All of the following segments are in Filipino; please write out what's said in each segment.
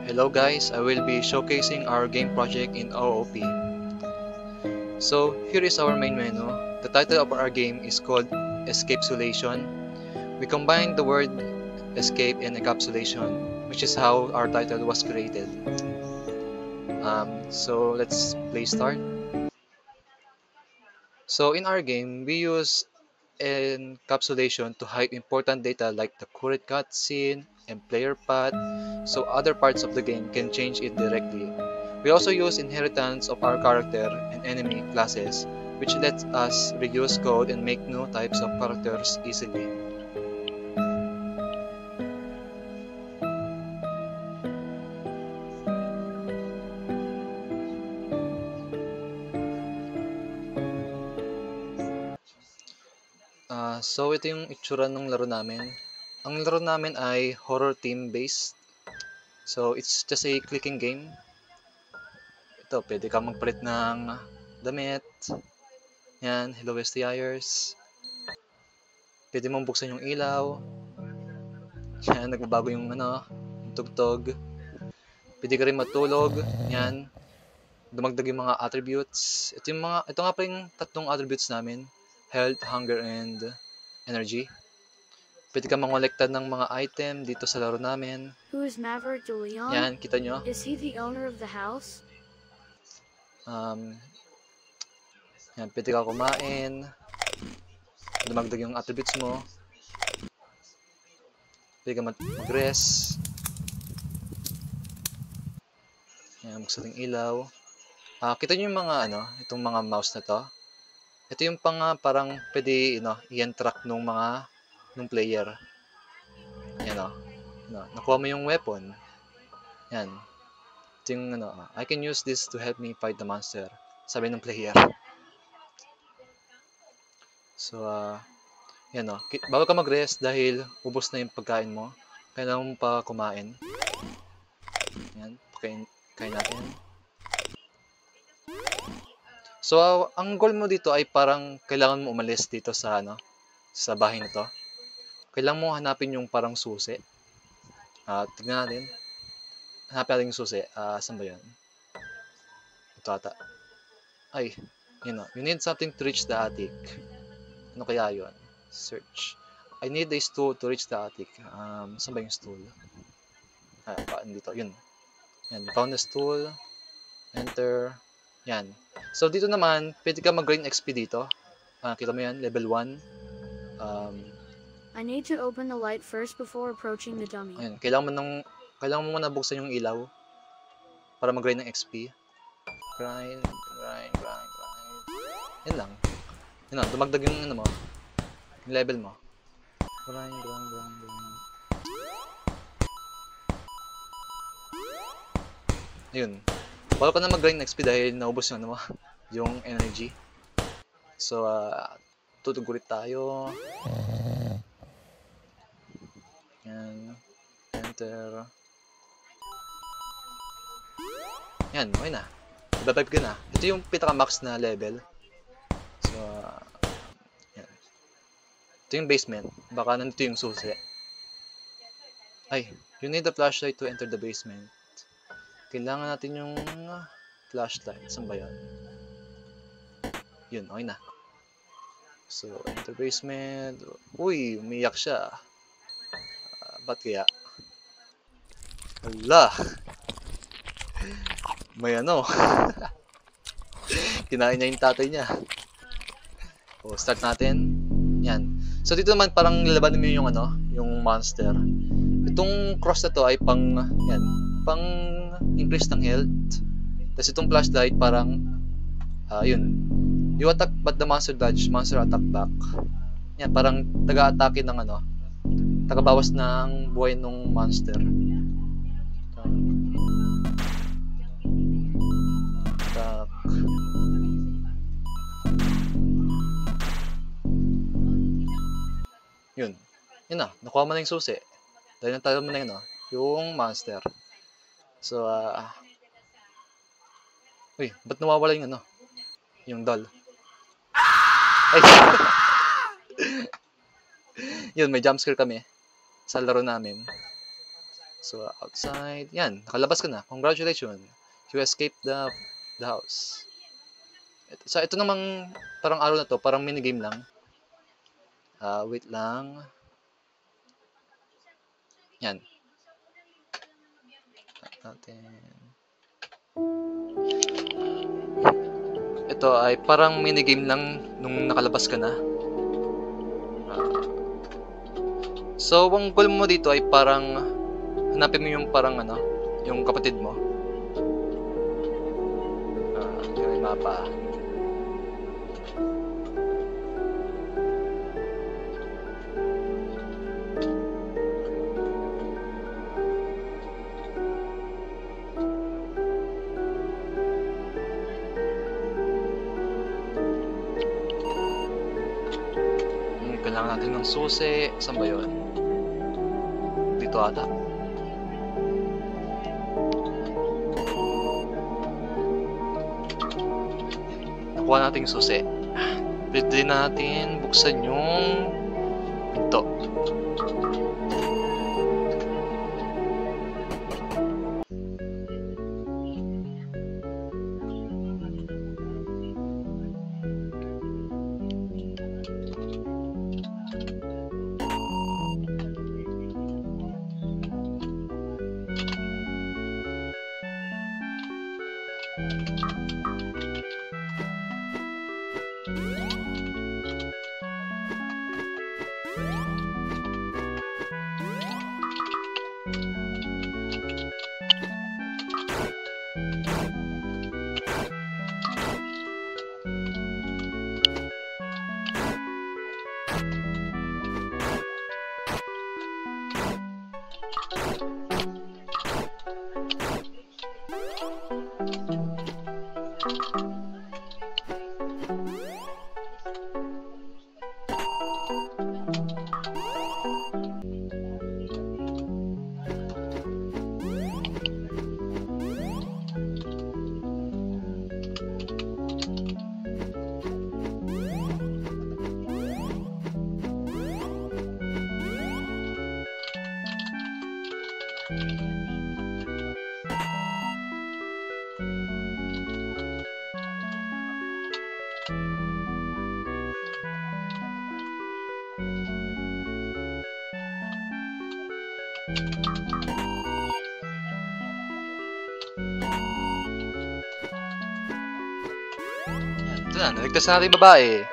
Hello guys, I will be showcasing our game project in OOP. So here is our main menu. The title of our game is called Escapsulation. We combine the word escape and encapsulation, which is how our title was created. So let's play start. So in our game, we use encapsulation to hide important data like the current cutscene and player path, so other parts of the game can change it directly. We also use inheritance of our character and enemy classes, which lets us reuse code and make new types of characters easily. So ito yung itsura ng laro namin. Ang laro namin ay horror theme based. So it's just a clicking game. Ito, pwede kang magpalit ng damit. Yan, hello STIers. Pwede mong buksan yung ilaw. Yan, nagbabago yung yung tugtog. Pwede ka rin matulog. Yan, dumagdag yung mga attributes. Ito nga pa yung tatlong attributes namin. Health, hunger, and energy. Pwede ka mangolekta ng mga item dito sa laro namin. Who is Maverick DeLeon? Yan, kita nyo. Is he the owner of the house? Yan, pwede ka kumain. Dumagdag yung attributes mo. Pwede ka mag-rest. Yan, buksan yung ilaw. Kita nyo yung mga itong mga mouse na to. Ito yung parang pwede i-entrack nung player. Yan nakuha mo yung weapon. Yan. Ito yung I can use this to help me fight the monster. Sabi ng player. So, yan bago ka mag-rest dahil ubos na yung pagkain mo, kailangan mo pa kumain. Yan, kain natin. So, ang goal mo dito ay parang kailangan mo umalis dito sa sa bahay na to. Kailangan mo hanapin yung parang susi. Tignan natin. Hanapin natin yung susi. Saan ba yan? Ito ata. Ay, you need something to reach the attic. Ano kaya yun? Search. I need a stool to reach the attic. Saan ba yung stool? Dito. Yun. Yan. Found the stool. Enter. Yan. So, dito naman, pwede ka mag-gain XP dito. Kita mo yan, level 1. I need to open the light first before approaching the dummy. Ayan. Kailangan mo muna buksan yung ilaw para mag-gain ng XP. Grind. Yan lang. Yan dumagdag yung mo, yung level mo. Grind. Ayun. Bago ka na mag-grind ng XP dahil naubos yung yung energy. So, tutugurit tayo. Yan. Enter. Yan, okay na. Iba-vibe ka na. Ito yung pinaka-max na level. So, yan. Ito yung basement. Baka nandito yung susi. Ay, you need a flashlight to enter the basement. Kailangan natin yung flashlight. Saan ba yan? Yun, okay na. So, enter basement. Uy, umiyak siya. Ba't kaya? Wala! May kinain niya yung tatay niya. O, start natin. Yan. So, dito naman parang lalabanin mo yung yung monster. Itong cross na to ay pang increase ng health. Tapos itong flashlight parang yun. You attack but the monster dodge, monster attack back. Yan, parang taga-atake ng taga-bawas ng buhay ng monster. Attack. Yun. Yun nakuha mo na yung susi. Dahil natalo mo na yung monster. So, uy, ba't nawawala yung yung doll? Ay! Yun, may jumpscare kami sa laro namin. So, outside. Yan, nakalabas ka na. Congratulations. You escaped the house. So, ito namang parang araw na to, parang minigame lang. Wait lang. Yan. Natin. Ito ay parang minigame lang nung nakalabas ka na. So, ang goal mo dito ay parang hanapin mo yung parang ano, yung kapatid mo. Yung mapa. Kailangan natin ng susi. Saan ba yun? Dito ata. Nakuha natin yung susi. Pwede natin buksan yung pinto. Ito na, naligtas na natin babae.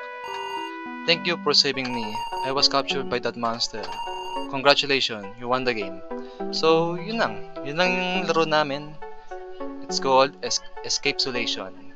Thank you for saving me. I was captured by that monster. Congratulations, you won the game. So, yun lang. Yun lang yung laro namin. It's called Escape Solation.